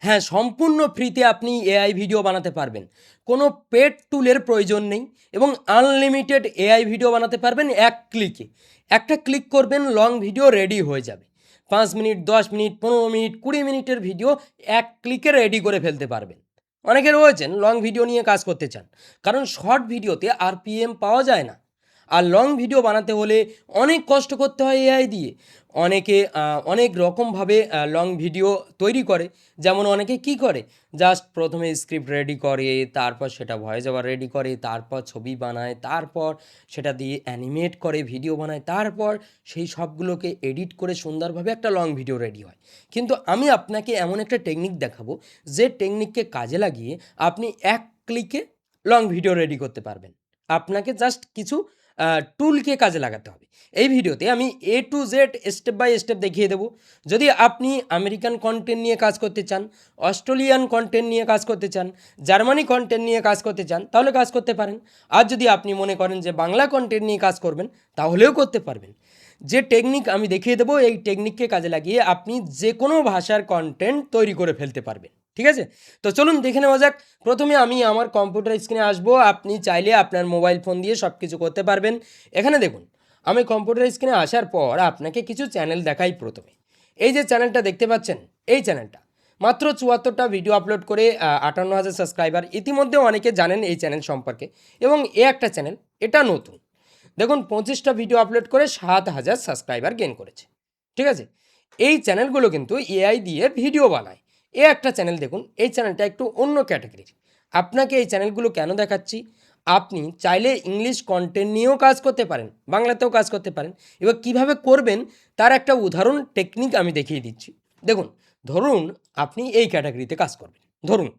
হ্যাঁ, সম্পূর্ণ ফ্রিতে আপনি এআই ভিডিও বানাতে পারবেন। কোনো পেড টুলের প্রয়োজন নেই এবং আনলিমিটেড এআই ভিডিও বানাতে পারবেন এক ক্লিকে। একটা ক্লিক করবেন, লং ভিডিও রেডি হয়ে যাবে। 5 মিনিট, 10 মিনিট, 15 মিনিট, 20 মিনিটের ভিডিও এক ক্লিকে রেডি করে ফেলতে পারবেন। অনেকে রয়েছেন লং ভিডিও নিয়ে কাজ করতে চান, কারণ শর্ট ভিডিওতে আরপিএম পাওয়া যায় না। আর লং ভিডিও বানাতে হলে অনেক কষ্ট করতে হয় এআই দিয়ে। অনেকে অনেক রকমভাবে লং ভিডিও তৈরি করে। যেমন অনেকে কি করে, জাস্ট প্রথমে স্ক্রিপ্ট রেডি করে, তারপর সেটা ভয়েস ওভার রেডি করে, তারপর ছবি বানায়, তারপর সেটা দিয়ে অ্যানিমেট করে ভিডিও বানায়, তারপর সেই সবগুলোকে এডিট করে সুন্দরভাবে একটা লং ভিডিও রেডি হয়। কিন্তু আমি আপনাকে এমন একটা টেকনিক দেখাবো, যে টেকনিককে কাজে লাগিয়ে আপনি এক ক্লিকে লং ভিডিও রেডি করতে পারবেন। আপনাকে জাস্ট কিছু টুলকে কাজে লাগাতে হবে। এই ভিডিওতে আমি A to Z step by step দেখিয়ে দেবো। যদি আপনি আমেরিকান কন্টেন্ট নিয়ে কাজ করতে চান, অস্ট্রেলিয়ান কন্টেন্ট নিয়ে কাজ করতে চান, জার্মানি কন্টেন্ট নিয়ে কাজ করতে চান, তাহলে কাজ করতে পারেন। আর যদি আপনি মনে করেন যে বাংলা কন্টেন্ট নিয়ে কাজ করবেন, তাহলেও করতে পারবেন। যে টেকনিক আমি দেখিয়ে দেবো, এই টেকনিককে কাজে লাগিয়ে আপনি যে কোনো ভাষার কন্টেন্ট তৈরি করে ফেলতে পারবেন। ঠিক আছে? তো চলুন দেখে নেওয়া যাক। প্রথমে আমি আমার কম্পিউটার স্ক্রিনে আসবো। আপনি চাইলে আপনার মোবাইল ফোন দিয়ে সব কিছু করতে পারবেন। এখানে দেখুন, আমি কম্পিউটার স্ক্রিনে আসার পর আপনাকে কিছু চ্যানেল দেখাই। প্রথমে এই যে চ্যানেলটা দেখতে পাচ্ছেন, এই চ্যানেলটা মাত্র 74টা ভিডিও আপলোড করে 58,000 সাবস্ক্রাইবার। ইতিমধ্যে অনেকে জানেন এই চ্যানেল সম্পর্কে। এবং একটা চ্যানেল, এটা নতুন, দেখুন 25টা ভিডিও আপলোড করে 7,000 সাবস্ক্রাইবার গেইন করেছে। ঠিক আছে? এই চ্যানেলগুলো কিন্তু এআই দিয়ে ভিডিও বানায়। একটা চ্যানেল দেখুন, এই চ্যানেলটা একটু অন্য ক্যাটাগরির। আপনাকে এই চ্যানেলগুলো কেন দেখাচ্ছি, আপনি চাইলে ইংলিশ কন্টেন্ট নিয়েও কাজ করতে পারেন, বাংলাতেও কাজ করতে পারেন। এবার কিভাবে করবেন তার একটা উদাহরণ টেকনিক আমি দেখিয়ে দিচ্ছি। দেখুন, ধরুন আপনি এই ক্যাটাগরিতে কাজ করবেন। ধরুন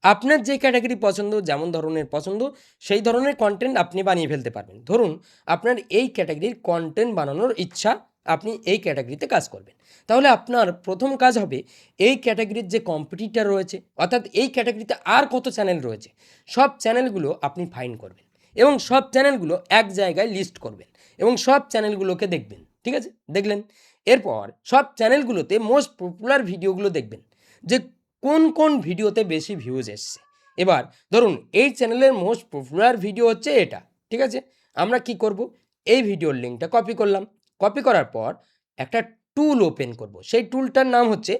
আপনার যে ক্যাটাগরি পছন্দ, যেমন ধরনের পছন্দ, সেই ধরনের কন্টেন্ট আপনি বানিয়ে ফেলতে পারবেন। ধরুন আপনার এই ক্যাটাগরির কন্টেন্ট বানানোর ইচ্ছা, আপনি এই ক্যাটাগরিতে কাজ করবেন। তাহলে আপনার প্রথম কাজ হবে, এই ক্যাটাগরির যে কম্পিটিটর রয়েছে, অর্থাৎ এই ক্যাটাগরিতে আর কত চ্যানেল রয়েছে, সব চ্যানেলগুলো আপনি ফাইন্ড করবেন এবং সব চ্যানেলগুলো এক জায়গায় লিস্ট করবেন এবং সব চ্যানেলগুলোকে দেখবেন। ঠিক আছে? দেখলেন? এরপর সব চ্যানেলগুলোতে মোস্ট পপুলার ভিডিওগুলো দেখবেন, যে কোন কোন ভিডিওতে বেশি ভিউজ এসছে। এবার ধরুন এই চ্যানেলের মোস্ট পপুলার ভিডিও হচ্ছে এটা। ঠিক আছে? আমরা কি করব, এই ভিডিওর লিঙ্কটা কপি করলাম। কপি করার পর একটা টুল ওপেন করব। সেই টুলটার নাম হচ্ছে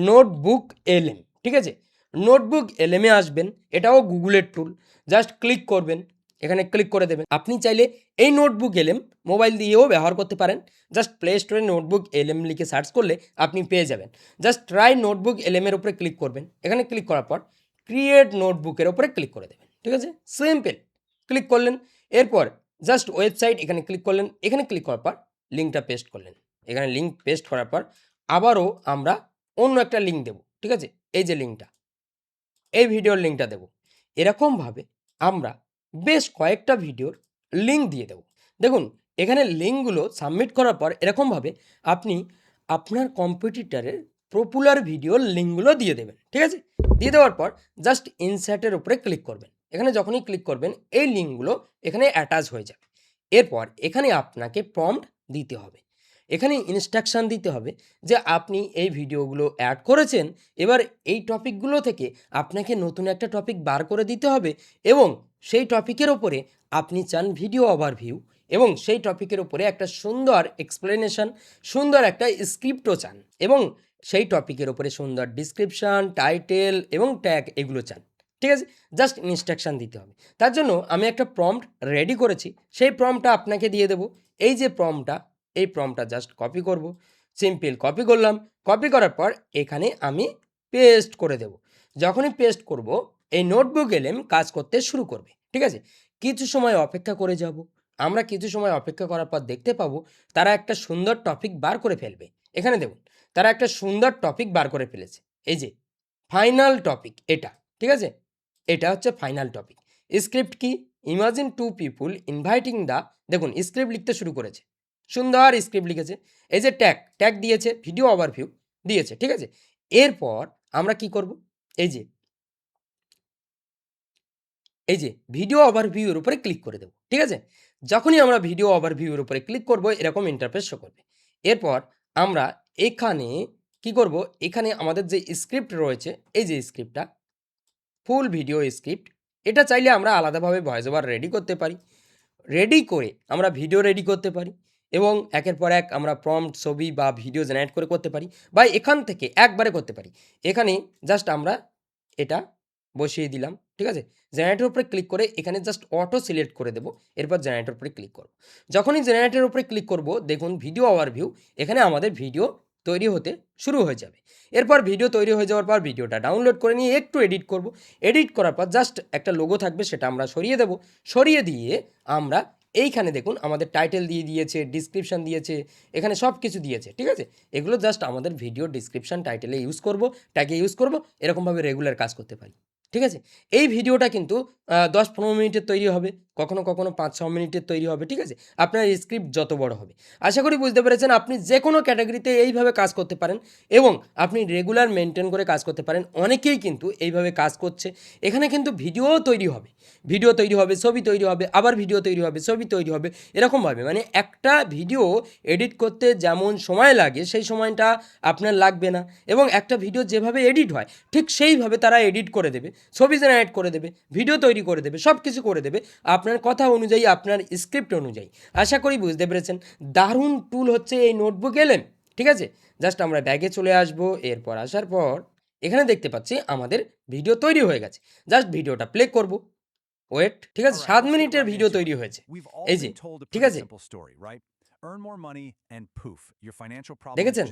নোটবুক এলএম। ঠিক আছে? নোটবুক এলএমে আসবেন, এটাও গুগলের টুল। জাস্ট ক্লিক করবেন, এখানে ক্লিক করে দেবেন। আপনি চাইলে এই নোটবুক এলএম মোবাইল দিয়েও ব্যবহার করতে পারেন। জাস্ট প্লে স্টোরে নোটবুক এলএম লিখে সার্চ করলে আপনি পেয়ে যাবেন। জাস্ট ট্রাই নোটবুক এলএমের উপরে ক্লিক করবেন। এখানে ক্লিক করার পর ক্রিয়েট নোটবুকের উপরে ক্লিক করে দেবেন। ঠিক আছে? সিম্পল। ক্লিক করলেন, এরপর জাস্ট ওয়েবসাইট, এখানে ক্লিক করলেন। এখানে ক্লিক করার পর লিঙ্কটা পেস্ট করলেন। এখানে লিঙ্ক পেস্ট করার পর আবারও আমরা অন্য একটা লিঙ্ক দেব। ঠিক আছে? এই যে লিঙ্কটা, এই ভিডিওর লিঙ্কটা দেব। এরকমভাবে আমরা বেশ কয়েকটা ভিডিওর লিঙ্ক দিয়ে দেব। দেখুন, এখানে লিঙ্কগুলো সাবমিট করার পর এরকমভাবে আপনি আপনার কম্পিটিটরের পপুলার ভিডিওর লিঙ্কগুলো দিয়ে দেবেন। ঠিক আছে? দিয়ে দেওয়ার পর জাস্ট ইনসার্টের উপরে ক্লিক করবেন। এখানে যখনই ক্লিক করবেন, এই লিঙ্কগুলো এখানে অ্যাটাচ হয়ে যাবে। এরপর এখানে আপনাকে প্রম্পট দিতে হবে। এখানে ইনস্ট্রাকশান দিতে হবে যে আপনি এই ভিডিওগুলো অ্যাড করেছেন, এবার এই টপিকগুলো থেকে আপনাকে নতুন একটা টপিক বার করে দিতে হবে এবং সেই টপিকের ওপরে আপনি চান ভিডিও ওভারভিউ এবং সেই টপিকের ওপরে একটা সুন্দর এক্সপ্লেনেশন, সুন্দর একটা স্ক্রিপ্টও চান এবং সেই টপিকের ওপরে সুন্দর ডিসক্রিপশান, টাইটেল এবং ট্যাগ এগুলো চান। ঠিক আছে? জাস্ট ইনস্ট্রাকশান দিতে হবে। তার জন্য আমি একটা প্রম্পট রেডি করেছি, সেই প্রম্পটটা আপনাকে দিয়ে দেবো। এই যে প্রম্পটটা, এই প্রম্পটটা জাস্ট কপি করব। সিম্পল কপি করলাম। কপি করার পর এখানে আমি পেস্ট করে দেব। যখনই পেস্ট করব, এই নোটবুক এলএম কাজ করতে শুরু করবে। ঠিক আছে? কিছু সময় অপেক্ষা করে যাব। আমরা কিছু সময় অপেক্ষা করার পর দেখতে পাবো তারা একটা সুন্দর টপিক বার করে ফেলবে। এখানে দেখুন, তারা একটা সুন্দর টপিক বার করে ফেলেছে। এই যে ফাইনাল টপিক এটা। ঠিক আছে? এটা হচ্ছে ফাইনাল টপিক। স্ক্রিপ্ট কি? Imagine to people inviting the, দেখুন স্ক্রিপ্ট লিখতে শুরু করেছে। সুন্দর স্ক্রিপ্ট লিখেছে। এই যে ট্যাগ, ট্যাগ দিয়েছে, ভিডিও ওভারভিউ দিয়েছে। ঠিক আছে? এরপর আমরা কি করব, এই যে ভিডিও ওভারভিউর উপরে ক্লিক করে দেব। ঠিক আছে? যখনই আমরা ভিডিও ওভারভিউর উপরে ক্লিক করব, এরকম ইন্টারফেস শো করবে। এরপর আমরা এখানে কি করব, এখানে আমাদের যে স্ক্রিপ্ট রয়েছে, এই যে স্ক্রিপ্টটা ফুল ভিডিও স্ক্রিপ্ট, এটা চাইলে আমরা আলাদাভাবে ভয়েস ওভার রেডি করতে পারি। রেডি করে আমরা ভিডিও রেডি করতে পারি এবং একের পর এক আমরা প্রম্পট ছবি বা ভিডিও জেনারেট করে করতে পারি, বা এখান থেকে একবারে করতে পারি। এখানে জাস্ট আমরা এটা বসিয়ে দিলাম, ঠিক আছে? জেনারেটরের উপরে ক্লিক করে এখানে জাস্ট অটো সিলেক্ট করে দেবো, এরপর জেনারেটরের উপরে ক্লিক করব। যখনই জেনারেটরের উপরে ক্লিক করব, দেখুন ভিডিও ওভারভিউ, এখানে আমাদের ভিডিও তৈরি হতে শুরু হয়ে যাবে। এরপর ভিডিও তৈরি হয়ে যাওয়ার পর ভিডিওটা ডাউনলোড করে নিয়ে একটু এডিট করব। এডিট করার পর জাস্ট একটা লোগো থাকবে, সেটা আমরা সরিয়ে দেব। সরিয়ে দিয়ে আমরা এইখানে দেখুন আমাদের টাইটেল দিয়ে দিয়েছে, ডিসক্রিপশান দিয়েছে, এখানে সব কিছু দিয়েছে, ঠিক আছে? এগুলো জাস্ট আমাদের ভিডিও ডিসক্রিপশান টাইটেলে ইউজ করব, ট্যাগে ইউজ করব, এরকমভাবে রেগুলার কাজ করতে পারি, ঠিক আছে? এই ভিডিওটা কিন্তু 10-15 মিনিটের তৈরি হবে, কখনো কখনো 5-6 মিনিটের তৈরি হবে, ঠিক আছে? আপনার স্ক্রিপ্ট যত বড় হবে। আশা করি বুঝতে পেরেছেন। আপনি যে কোনো ক্যাটাগরিতে এইভাবে কাজ করতে পারেন এবং আপনি রেগুলার মেনটেন করে কাজ করতে পারেন। অনেকেই কিন্তু এইভাবে কাজ করছে। এখানে কিন্তু ভিডিও তৈরি হবে, ছবি তৈরি হবে, আবার ভিডিও তৈরি হবে, ছবি তৈরি হবে, এরকমভাবে মানে একটা ভিডিও এডিট করতে যেমন সময় লাগে সেই সময়টা আপনার লাগবে না, এবং একটা ভিডিও যেভাবে এডিট হয় ঠিক সেইভাবে তারা এডিট করে দেবে, ছবি জেনারেট করে দেবে, ভিডিও তৈরি করে দেবে, সব কিছু করে দেবে আপনার কথা অনুযায়ী, আপনার স্ক্রিপ্ট অনুযায়ী। আশা করি বুঝতে পেরেছেন। দারুণ টুল হচ্ছে এই নোটবুক এলএম, ঠিক আছে? জাস্ট আমরা ব্যাগে চলে আসবো, এরপর আসার পর এখানে দেখতে পাচ্ছি আমাদের ভিডিও তৈরি হয়ে গেছে। জাস্ট ভিডিওটা প্লে করব, ওয়েট, ঠিক আছে? 7 মিনিটের ভিডিও তৈরি হয়েছে, এই যে, ঠিক আছে? দেখেছেন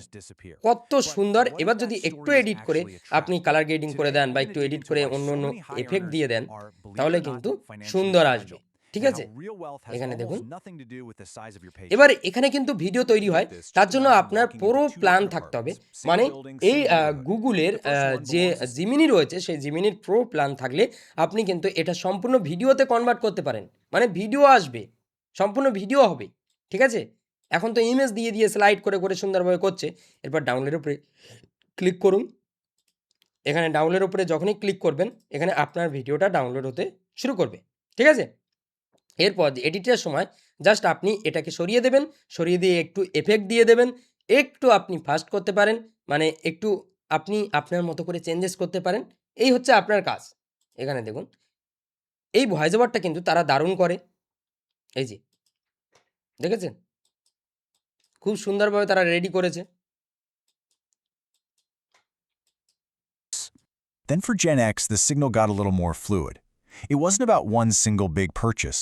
কত সুন্দর? এবার যদি একটু এডিট করে আপনি কালার গ্রেডিং করে দেন বা একটু এডিট করে অন্য অন্য এফেক্ট দিয়ে দেন, তাহলে কিন্তু সুন্দর আসবে, ঠিক আছে? এখানে দেখুন, এবার এখানে কিন্তু ভিডিও তৈরি হয়, তার জন্য আপনার পুরো প্ল্যান থাকতে হবে। মানে এই গুগলের যে জিমিনি রয়েছে, সেই জিমিনির প্রো প্ল্যান থাকলে আপনি কিন্তু এটা সম্পূর্ণ ভিডিওতে কনভার্ট করতে পারেন। মানে ভিডিও আসবে, সম্পূর্ণ ভিডিও হবে, ঠিক আছে? এখন তো ইমেজ দিয়ে দিয়ে স্লাইড করে করে সুন্দরভাবে করছে। এরপর ডাউনলোডের উপরে ক্লিক করুন। এখানে ডাউনলোডের উপরে যখনই ক্লিক করবেন, এখানে আপনার ভিডিওটা ডাউনলোড হতে শুরু করবে, ঠিক আছে? এরপর এডিটের সময় জাস্ট আপনি এটাকে সরিয়ে দেবেন, সরিয়ে দিয়ে একটু এফেক্ট দিয়ে দেবেন, একটু আপনি ফাস্ট করতে পারেন, মানে একটু আপনি আপনার মতো করে চেঞ্জেস করতে পারেন। এই হচ্ছে আপনার কাজ। এখানে দেখুন এই ভয়েস ওভারটা কিন্তু তারা দারুণ করে, এই যে, দেখেছেন? খুব সুন্দরভাবে তারা রেডি করেছে। Then for Gen X, the signal got a little more fluid. It wasn't about one single big purchase.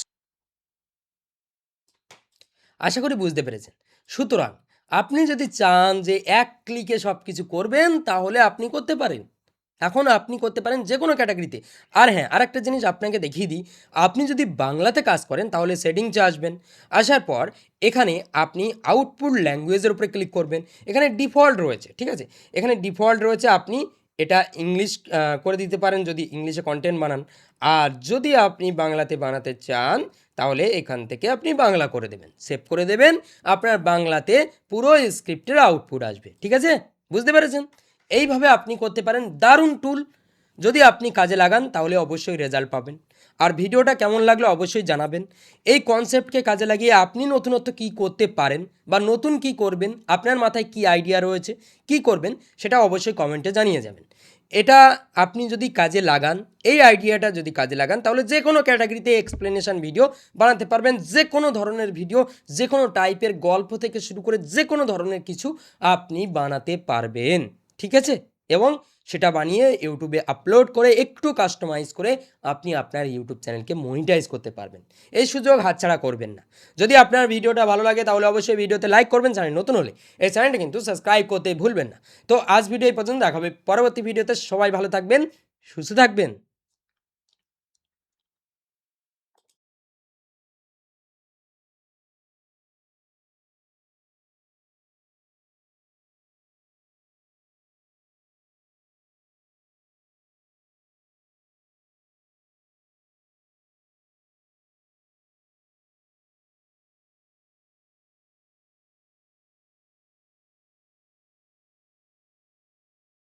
আশা করি বুঝতে পেরেছেন। সুতরাং আপনি যদি চান যে এক ক্লিকে সব কিছু করবেন, তাহলে আপনি করতে পারেন। এখন আপনি করতে পারেন যে কোনো ক্যাটাগরিতে। আর হ্যাঁ, আরেকটা জিনিস আপনাকে দেখিয়ে দিই, আপনি যদি বাংলাতে কাজ করেন তাহলে সেটিংসে আসবেন। আসার পর এখানে আপনি আউটপুট ল্যাঙ্গুয়েজের উপরে ক্লিক করবেন। এখানে ডিফল্ট রয়েছে, ঠিক আছে? এখানে ডিফল্ট রয়েছে, আপনি এটা ইংলিশ করে দিতে পারেন যদি ইংলিশে কন্টেন্ট বানান। আর যদি আপনি বাংলাতে বানাতে চান তাহলে এখান থেকে আপনি বাংলা করে দেবেন, সেভ করে দেবেন, আপনার বাংলাতে পুরো স্ক্রিপ্টের আউটপুট আসবে, ঠিক আছে? বুঝতে পেরেছেন? এইভাবে আপনি করতে পারেন। দারুণ টুল, যদি আপনি কাজে লাগান তাহলে অবশ্যই রেজাল্ট পাবেন। আর ভিডিওটা কেমন লাগলো অবশ্যই জানাবেন। এই কনসেপ্টকে কাজে লাগিয়ে আপনি নতুনত্ব কী করতে পারেন বা নতুন কী করবেন, আপনার মাথায় কী আইডিয়া রয়েছে, কী করবেন, সেটা অবশ্যই কমেন্টে জানিয়ে যাবেন। এটা আপনি যদি কাজে লাগান, এই আইডিয়াটা যদি কাজে লাগান, তাহলে যে কোনো ক্যাটাগরিতে এক্সপ্লেনেশন ভিডিও বানাতে পারবেন। যে কোনো ধরনের ভিডিও, যে কোনো টাইপের গল্প থেকে শুরু করে যে কোনো ধরনের কিছু আপনি বানাতে পারবেন, ঠিক আছে? এবং সেটা বানিয়ে ইউটিউবে আপলোড করে একটু কাস্টমাইজ করে আপনি আপনার ইউটিউব চ্যানেলকে মনিটাইজ করতে পারবেন। এই সুযোগ হাতছাড়া করবেন না। যদি আপনার ভিডিওটা ভালো লাগে তাহলে অবশ্যই ভিডিওতে লাইক করবেন। চ্যানেল নতুন হলে এই চ্যানেলটা কিন্তু সাবস্ক্রাইব করতে ভুলবেন না। তো আজ ভিডিও এই পর্যন্ত, দেখা হবে পরবর্তী ভিডিওতে। সবাই ভালো থাকবেন, সুস্থ থাকবেন।